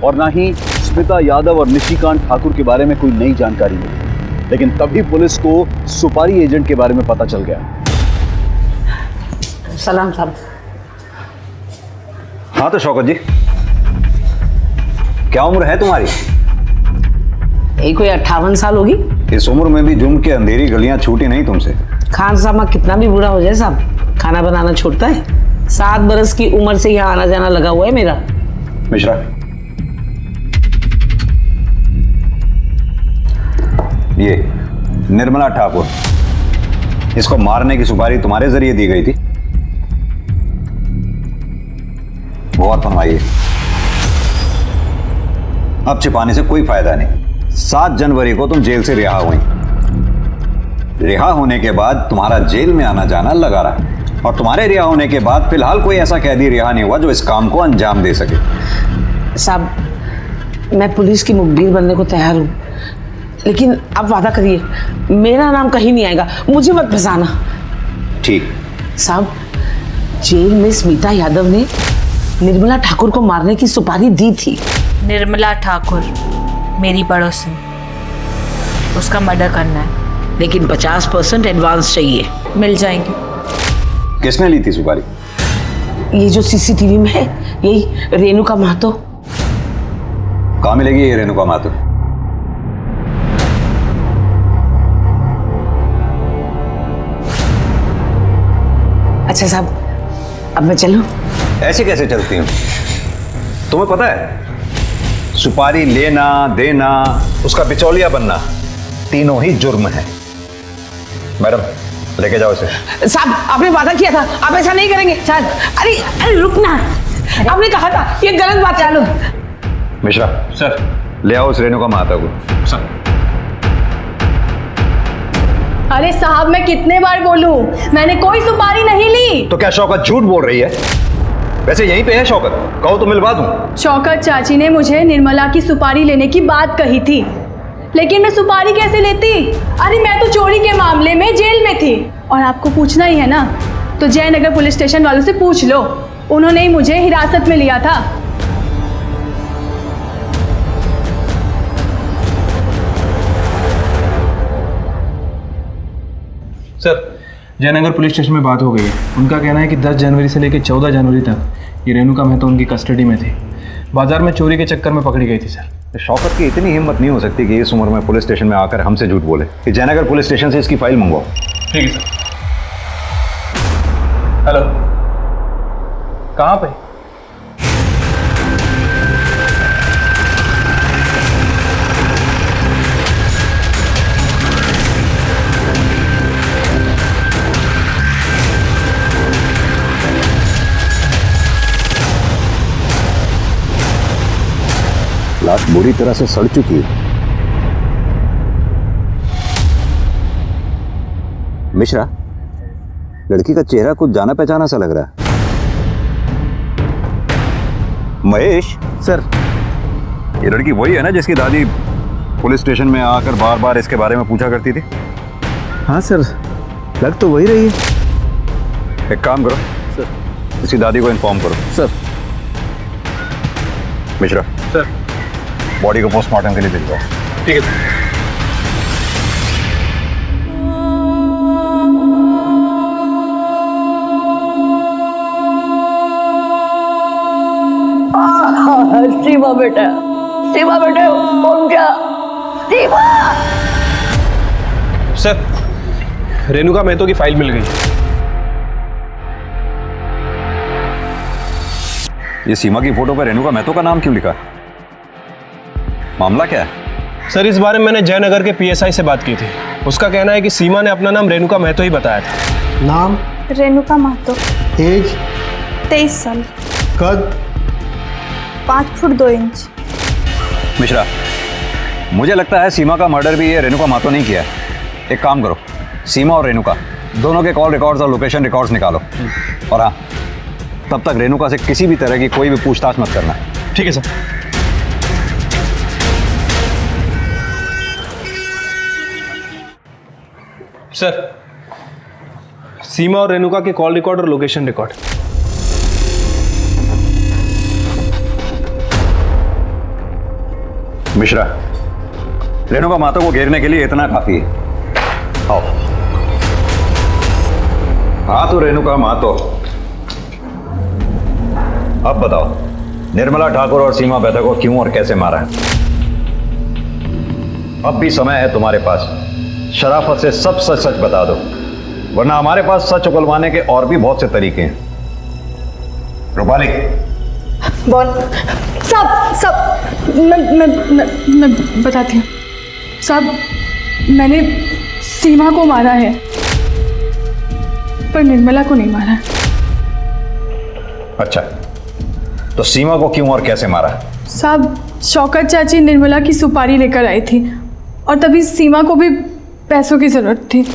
और ना ही स्मिता यादव और निशिकांत ठाकुर के बारे में कोई नई जानकारी मिली। लेकिन तभी पुलिस को सुपारी एजेंट के बारे में पता चल गया। सलाम साहब। हाँ तो शौकत जी, क्या उम्र है तुम्हारी? यही कोई 58 साल होगी। इस उम्र में भी जुम्म के अंधेरी गलियां छूटी नहीं तुमसे। खान साहब कितना भी बूढ़ा हो जाए साहब, खाना बनाना छोड़ता है। 7 बरस की उम्र से यहाँ आना जाना लगा हुआ है मेरा। मिश्रा, ये निर्मला ठाकुर, इसको मारने की सुपारी तुम्हारे जरिए दी गई थी? गौर फरमाइए, अब छिपाने से कोई फायदा नहीं। 7 जनवरी को तुम जेल से रिहा हुई। रिहा होने के बाद तुम्हारा जेल में आना जाना लगा रहा, और तुम्हारे रिहा होने के बाद फिलहाल कोई ऐसा कैदी रिहा नहीं हुआ जो इस काम को अंजाम दे सके। साहब, मैं पुलिस की मुखबिर बनने को तैयार हूँ, लेकिन आप वादा करिए मेरा नाम कहीं नहीं आएगा, मुझे मत फंसाना। ठीक। साहब, जेल में स्मिता यादव ने निर्मला ठाकुर को मारने की सुपारी दी थी। निर्मला ठाकुर मेरी पड़ोसन, उसका मर्डर करना है, लेकिन 50% एडवांस चाहिए। मिल जाएंगे। किसने ली थी सुपारी? ये जो सीसीटीवी में है, यही रेणुका महतो। कहाँ मिलेगी ये रेणुका महतो? अच्छा साहब, अब मैं चलूं? ऐसे कैसे चलती हूँ? तुम्हें पता है, सुपारी लेना, देना, उसका बिचौलिया बनना, तीनों ही जुर्म है। मैडम, लेके जाओ इसे। साहब, आपने वादा किया था, आप ऐसा नहीं करेंगे। चल, अरे रुकना, आपने कहा था, ये गलत बात है। मिश्रा सर, ले आओ उस रेणुका महतो को। सर। अरे साहब, मैं कितने बार बोलूं, मैंने कोई सुपारी नहीं ली। तो क्या शौकत झूठ बोल रही है? वैसे यहीं पे है शौकत, कहो तो मिलवा दूं। शौकत चाची ने मुझे निर्मला की सुपारी लेने की बात कही थी, लेकिन मैं सुपारी कैसे लेती? अरे मैं तो चोरी के मामले में जेल में थी, और आपको पूछना ही है ना, तो जयनगर पुलिस स्टेशन वालों से पूछ लो, उन्होंने ही मुझे हिरासत में लिया था। सर, जयनगर पुलिस स्टेशन में बात हो गई है। उनका कहना है कि 10 जनवरी से लेकर 14 जनवरी तक ये रेणुका महतो उनकी कस्टडी में थी। बाजार में चोरी के चक्कर में पकड़ी गई थी सर। शौकत की इतनी हिम्मत नहीं हो सकती कि इस उम्र में पुलिस स्टेशन में आकर हमसे झूठ बोले कि जयनगर पुलिस स्टेशन से इसकी फाइल मंगवाओ। ठीक है सर। हेलो, कहाँ पे? लाश बुरी तरह से सड़ चुकी है। मिश्रा, लड़की का चेहरा कुछ जाना पहचाना सा लग रहा है। महेश सर, ये लड़की वही है ना जिसकी दादी पुलिस स्टेशन में आकर बार बार इसके बारे में पूछा करती थी? हाँ सर, लग तो वही रही है। एक काम करो सर, इसकी दादी को इन्फॉर्म करो। सर। मिश्रा सर, बॉडी को पोस्टमार्टम के लिए भेजो। ठीक है। सीमा बेटा, सीमा बेटा, उठ जा। सीमा! सर, रेणुका महतो की फाइल मिल गई। ये सीमा की फोटो पर रेणुका महतो का नाम क्यों लिखा? मामला क्या है? सर, इस बारे में मैंने जयनगर के PSI से बात की थी। उसका कहना है कि सीमा ने अपना नाम रेणुका महतो ही बताया था। नाम? रेणुका महतो। एज? 23 साल। कद? 5 फुट 2 इंच। मिश्रा, मुझे लगता है सीमा का मर्डर भी ये रेणुका महतो नहीं किया है। एक काम करो, सीमा और रेणुका दोनों के कॉल रिकॉर्ड्स और लोकेशन रिकॉर्ड्स निकालो, और हाँ, तब तक रेणुका से किसी भी तरह की कोई भी पूछताछ मत करना। ठीक है सर। सर, सीमा और रेणुका के कॉल रिकॉर्ड और लोकेशन रिकॉर्ड। मिश्रा, रेणुका महतो को घेरने के लिए इतना काफी है। आओ। हाँ तो रेणुका महतो, अब बताओ निर्मला ठाकुर और सीमा बेहता को क्यों और कैसे मारा है? अब भी समय है तुम्हारे पास, शराफत से सब सच सच बता दो, वरना हमारे पास सच उगलवाने के और भी बहुत से तरीके हैं। रूपाली, बोल। सब मैं बताती हूँ। सब मैंने सीमा को मारा है, पर निर्मला को नहीं मारा। अच्छा, तो सीमा को क्यों और कैसे मारा? साहब, शौकत चाची निर्मला की सुपारी लेकर आई थी और तभी सीमा को भी पैसों की जरूरत थी।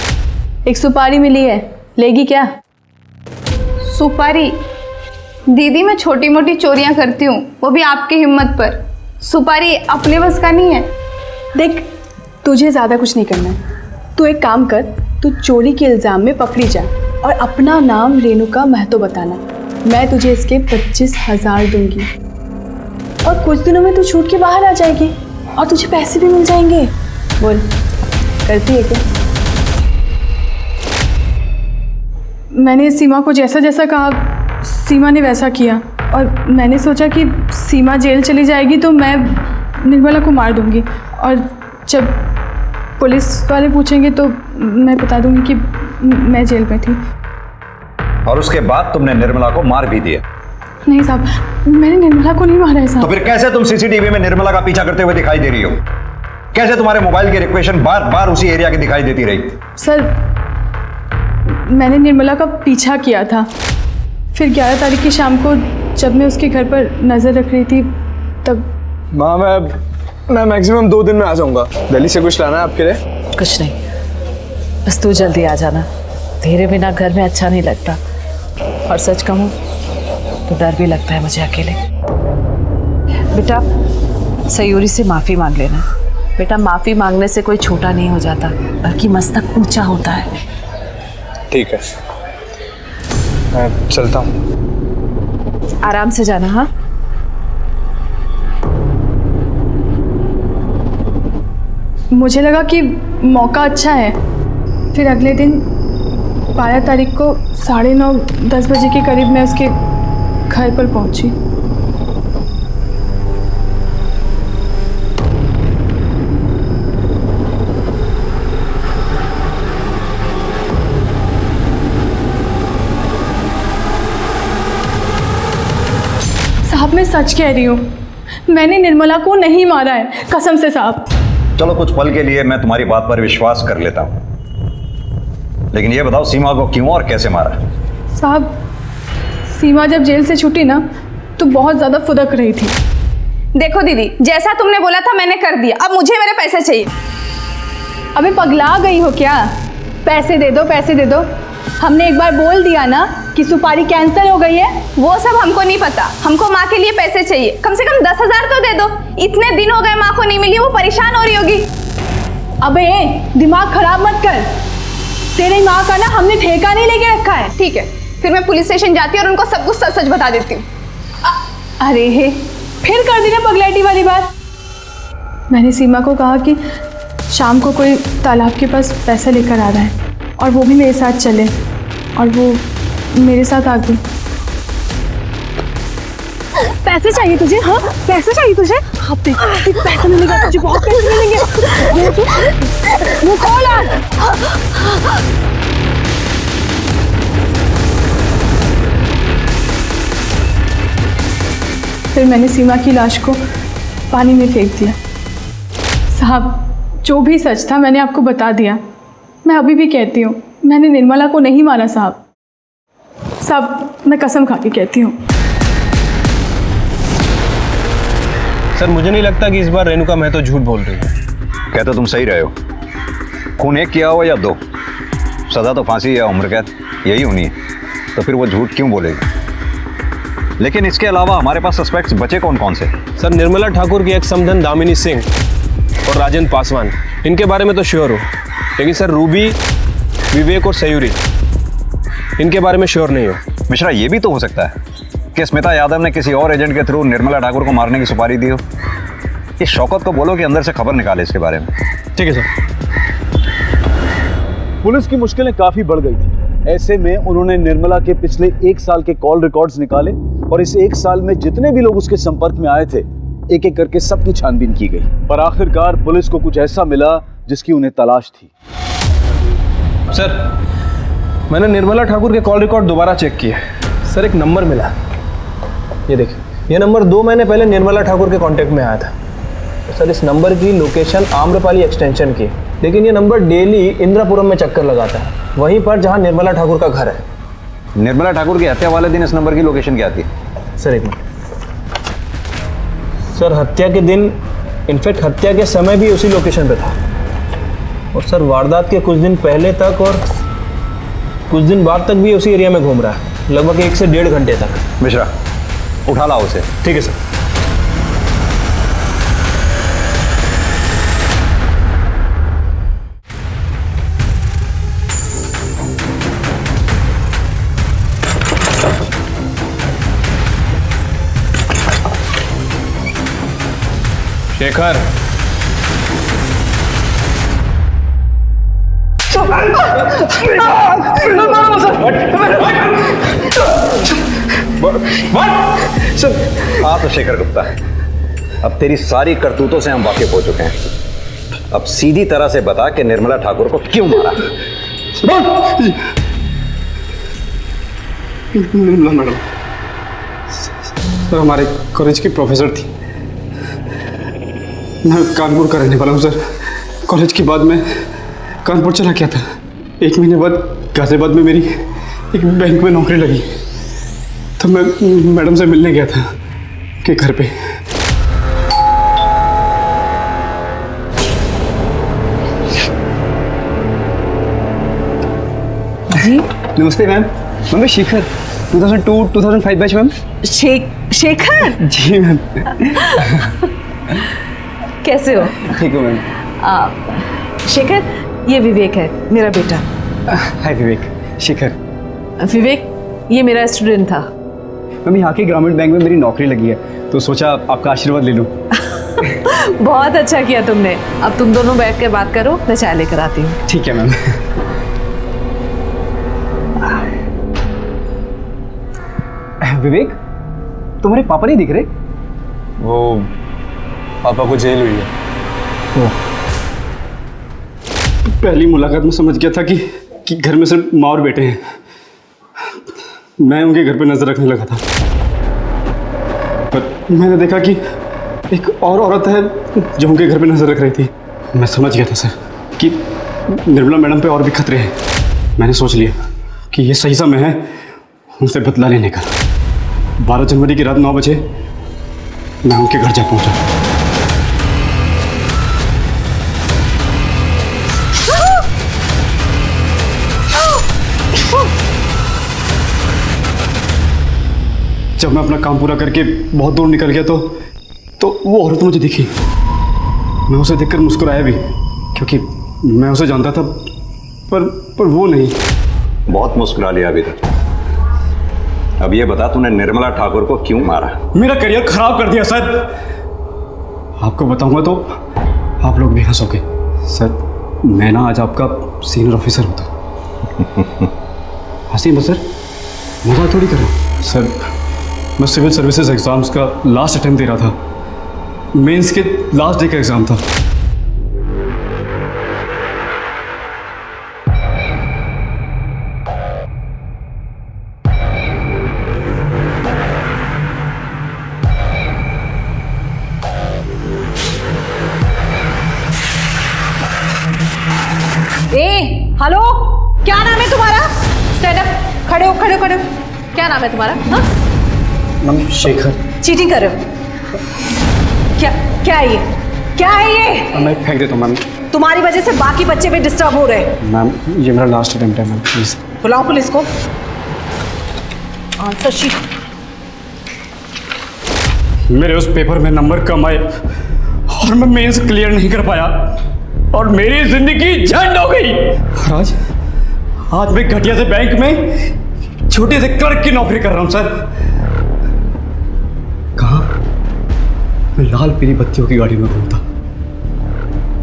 एक सुपारी मिली है, लेगी क्या? सुपारी? दीदी, मैं छोटी मोटी चोरियां करती हूँ, वो भी आपकी हिम्मत पर। सुपारी अपने बस का नहीं है। देख, तुझे ज़्यादा कुछ नहीं करना है। तू एक काम कर, तू चोरी के इल्ज़ाम में पकड़ी जा और अपना नाम रेणुका महतो बताना। मैं तुझे इसके 25,000 दूंगी और कुछ दिनों में तू छूट के बाहर आ जाएगी और तुझे पैसे भी मिल जाएंगे। बोल, करती है क्या? मैंने सीमा को जैसा जैसा कहा, सीमा ने वैसा किया और मैंने सोचा कि सीमा जेल चली जाएगी तो मैं निर्मला को मार दूंगी और जब पुलिस वाले पूछेंगे तो मैं बता दूंगी कि मैं जेल में थी। और उसके बाद तुमने निर्मला को मार भी दिया? नहीं साहब, मैंने निर्मला को नहीं मारा है साहब। तो फिर कैसे तुम सीसीटीवी में निर्मला का पीछा करते हुए दिखाई दे रही हो? कैसे तुम्हारे मोबाइल की रिक्वेशन बार बार उसी एरिया की दिखाई देती रही? सर, मैंने निर्मला का पीछा किया था, फिर 11 तारीख की शाम को जब मैं उसके घर पर नज़र रख रही थी तब। माँ, मैं मैक्सिमम 2 दिन में आ जाऊंगा। दिल्ली से कुछ लाना है आपके लिए? कुछ नहीं, बस तू जल्दी आ जाना। तेरे बिना घर में अच्छा नहीं लगता और सच कहूँ तो डर भी लगता है मुझे अकेले। बेटा, सयूरी से माफ़ी मांग लेना। बेटा, माफ़ी मांगने से कोई छोटा नहीं हो जाता, बल्कि मस्तक ऊंचा होता है। ठीक है, मैं चलता हूँ। आराम से जाना। हाँ, मुझे लगा कि मौका अच्छा है, फिर अगले दिन 12 तारीख को 9:30-10 बजे के करीब मैं उसके घर पर पहुंची। साहब, मैं सच कह रही हूँ, मैंने निर्मला को नहीं मारा है, कसम से साहब। चलो, कुछ पल के लिए मैं तुम्हारी बात पर विश्वास कर लेता हूं, लेकिन ये बताओ सीमा को क्यों और कैसे मारा? साहब, सीमा जब जेल से छूटी ना तो बहुत ज़्यादा फुदक रही थी। देखो दीदी, जैसा तुमने बोला था मैंने कर दिया, अब मुझे मेरे पैसे चाहिए। अबे पगला गई हो क्या? पैसे दे दो, पैसे दे दो। हमने एक बार बोल दिया ना कि सुपारी कैंसिल हो गई है। वो सब हमको नहीं पता, हमको माँ के लिए पैसे चाहिए। कम से कम 10,000 तो दे दो। इतने दिन हो गए माँ को नहीं मिली, वो परेशान हो रही होगी। अबे दिमाग खराब मत कर, तेरी माँ का ना हमने ठेका नहीं लेके रखा है। ठीक है, फिर मैं पुलिस स्टेशन जाती हूँ और उनको सब कुछ सच सच बता देती हूँ। अरे हे, फिर कर दी ना पगलैटी वाली बात। मैंने सीमा को कहा कि शाम को कोई तालाब के पास पैसा लेकर आ रहा है और वो भी मेरे साथ चले, और वो मेरे साथ आ गई। पैसे चाहिए तुझे? हाँ, पैसे चाहिए तुझे? हाँ, देख पैसे मिलेगा तुझे, बहुत पैसे मिलेंगे। वो कौन है? फिर मैंने सीमा की लाश को पानी में फेंक दिया। साहब, जो भी सच था मैंने आपको बता दिया। मैं अभी भी कहती हूँ, मैंने निर्मला को नहीं मारा साहब। साहब, मैं कसम खा के कहती हूँ। सर, मुझे नहीं लगता कि इस बार रेणुका महतो झूठ बोल रही है। कहते तुम सही रहे हो। खून एक किया हो या 2, सजा तो फांसी या उम्र कैद यही होनी है, तो फिर वो झूठ क्यों बोलेगी? लेकिन इसके अलावा हमारे पास सस्पेक्ट्स बचे कौन कौन से? सर, निर्मला ठाकुर की एक समधन दामिनी सिंह और राजेंद्र पासवान, इनके बारे में तो श्योर हो, लेकिन सर रूबी, विवेक और सयूरी, इनके बारे में श्योर नहीं हो। मिश्रा, ये भी तो हो सकता है कि स्मिता यादव ने किसी और एजेंट के थ्रू निर्मला ठाकुर को मारने की सुपारी दी हो। इस शौकत को बोलो कि अंदर से खबर निकाले इसके बारे में। ठीक है सर। पुलिस की मुश्किलें काफी बढ़ गई थी। ऐसे में उन्होंने निर्मला के पिछले 1 साल के कॉल रिकॉर्ड्स निकाले और इस 1 साल में जितने भी लोग उसके संपर्क में आए थे, एक एक करके सबकी छानबीन की गई। पर आखिरकार पुलिस को कुछ ऐसा मिला जिसकी उन्हें तलाश थी। सर, मैंने निर्मला ठाकुर के कॉल रिकॉर्ड दोबारा चेक किए। सर, एक नंबर मिला, ये देखिए, ये नंबर 2 महीने पहले निर्मला ठाकुर के कांटेक्ट में आया था। तो सर, इस नंबर की लोकेशन आम्रपाली एक्सटेंशन की, लेकिन ये नंबर डेली इंदिरापुरम में चक्कर लगाता है, वहीं पर जहां निर्मला ठाकुर का घर है। निर्मला ठाकुर की हत्या वाले दिन इस नंबर की लोकेशन क्या थी? सर एक मिनट सर, हत्या के दिन, इनफैक्ट हत्या के समय भी उसी लोकेशन पे था। और सर वारदात के कुछ दिन पहले तक और कुछ दिन बाद तक भी उसी एरिया में घूम रहा है, लगभग 1 से 1.5 घंटे तक। मिश्रा उठा लाओ उसे। ठीक है सर। शेखर, हाँ तो शेखर गुप्ता, अब तेरी सारी करतूतों से हम वाकिफ हो चुके हैं। अब सीधी तरह से बता कि निर्मला ठाकुर को क्यों मारा? निर्मला मैडम सर हमारे कॉलेज की प्रोफेसर थी। मैं कानपुर का रहने वाला हूँ सर। कॉलेज के बाद मैं कानपुर चला गया था। 1 महीने बाद गाजियाबाद में मेरी एक बैंक में नौकरी लगी, तो मैं मैडम से मिलने गया था के घर पे। जी नमस्ते मैम। मैं Shekhar, 2002-2005 batch ma'am. Shekhar ji ma'am. कैसे हो? ठीक हो मैम। शेखर, ये विवेक है, मेरा बेटा। हाय विवेक। शेखर। विवेक ये मेरा स्टूडेंट था। मैम यहाँ के ग्रामीण बैंक में मेरी नौकरी लगी है, तो सोचा आपका आशीर्वाद ले लूँ। बहुत अच्छा किया तुमने। अब तुम दोनों बैठ कर बात करो, मैं चाय लेकर आती हूँ। ठीक है मैम। विवेक, तुम्हारे पापा नहीं दिख रहे? वो पापा को जेल हुई है। पहली मुलाकात में समझ गया था कि घर में सिर्फ माँ और बेटे हैं। मैं उनके घर पे नजर रखने लगा था, पर मैंने देखा कि एक और औरत है जो उनके घर पे नजर रख रही थी। मैं समझ गया था सर कि निर्मला मैडम पे और भी खतरे हैं। मैंने सोच लिया कि ये सही समय है उनसे बदला लेने का। 12 जनवरी की रात 9 बजे मैं उनके घर जा पहुंचा। जब मैं अपना काम पूरा करके बहुत दूर निकल गया तो वो औरत मुझे दिखी। मैं उसे देखकर मुस्कुराया भी, क्योंकि मैं उसे जानता था, पर वो नहीं। बहुत मुस्कुरा लिया अभी तक। अब ये बता, तूने निर्मला ठाकुर को क्यों मारा? मेरा करियर खराब कर दिया सर। आपको बताऊंगा तो आप लोग भी हंसोगे सर। मैं ना आज आपका सीनियर ऑफिसर होता। हंसी मत सर, मजाक थोड़ी कर रहा हूं सर। मैं सिविल सर्विसेज एग्जाम्स का लास्ट अटेम्प्ट दे रहा था। मेंस के लास्ट डे का एग्जाम था। हेलो, क्या नाम है तुम्हारा? स्टैंड अप, खड़े हो खड़े हो खड़े हो। क्या नाम है तुम्हारा? हाँ? मैम शेखर। चीटिंग कर रहे हो? क्या है ये? क्या है ये? मैं फेंक देता हूँ मैम। तुम्हारी वजह से बाकी बच्चे भी डिस्टर्ब हो रहे हैं। मैम ये मेरा लास्ट अटेम्प्ट है मैम, प्लीज। बुलाओ पुलिस को। Answer sheet. मेरे उस पेपर में नंबर कम आए और मैं मेंस क्लियर नहीं कर पाया और मेरी जिंदगी झंड हो गई। आज मैं घटिया से बैंक में छोटे से क्लर्क की नौकरी कर रहा हूं सर। कहा मैं लाल पीली बत्तियों की गाड़ी में घूमता,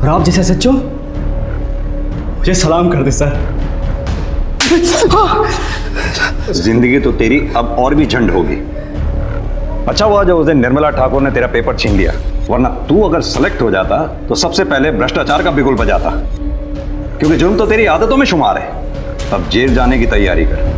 और आप जैसे सच्चो मुझे सलाम कर दे सर। जिंदगी तो तेरी अब और भी झंड होगी। अच्छा हुआ जो उस दिन निर्मला ठाकुर ने तेरा पेपर छीन लिया, वरना तू अगर सेलेक्ट हो जाता तो सबसे पहले भ्रष्टाचार का बिगुल बजाता, क्योंकि जुर्म तो तेरी आदतों में शुमार है। अब जेल जाने की तैयारी कर।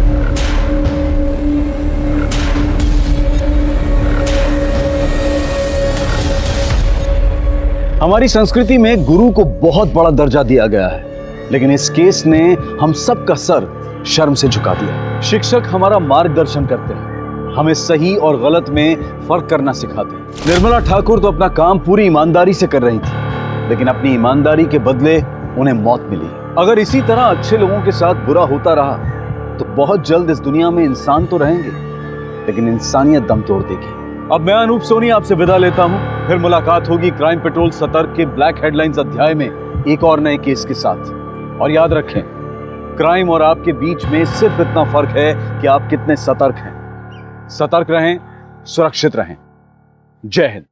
हमारी संस्कृति में गुरु को बहुत बड़ा दर्जा दिया गया है, लेकिन इस केस ने हम सबका सर शर्म से झुका दिया। शिक्षक हमारा मार्गदर्शन करते हैं, हमें सही और गलत में फर्क करना सिखाते हैं। निर्मला ठाकुर तो अपना काम पूरी ईमानदारी से कर रही थी, लेकिन अपनी ईमानदारी के बदले उन्हें मौत मिली। अगर इसी तरह अच्छे लोगों के साथ बुरा होता रहा तो बहुत जल्द इस दुनिया में इंसान तो रहेंगे, लेकिन इंसानियत दम तोड़ देगी। अब मैं अनूप सोनी आपसे विदा लेता हूं। फिर मुलाकात होगी क्राइम पेट्रोल सतर्क के ब्लैक हेडलाइंस अध्याय में एक और नए केस के साथ। और याद रखें, क्राइम और आपके बीच में सिर्फ इतना फर्क है कि आप कितने सतर्क हैं। सतर्क रहें, सुरक्षित रहें। जय हिंद।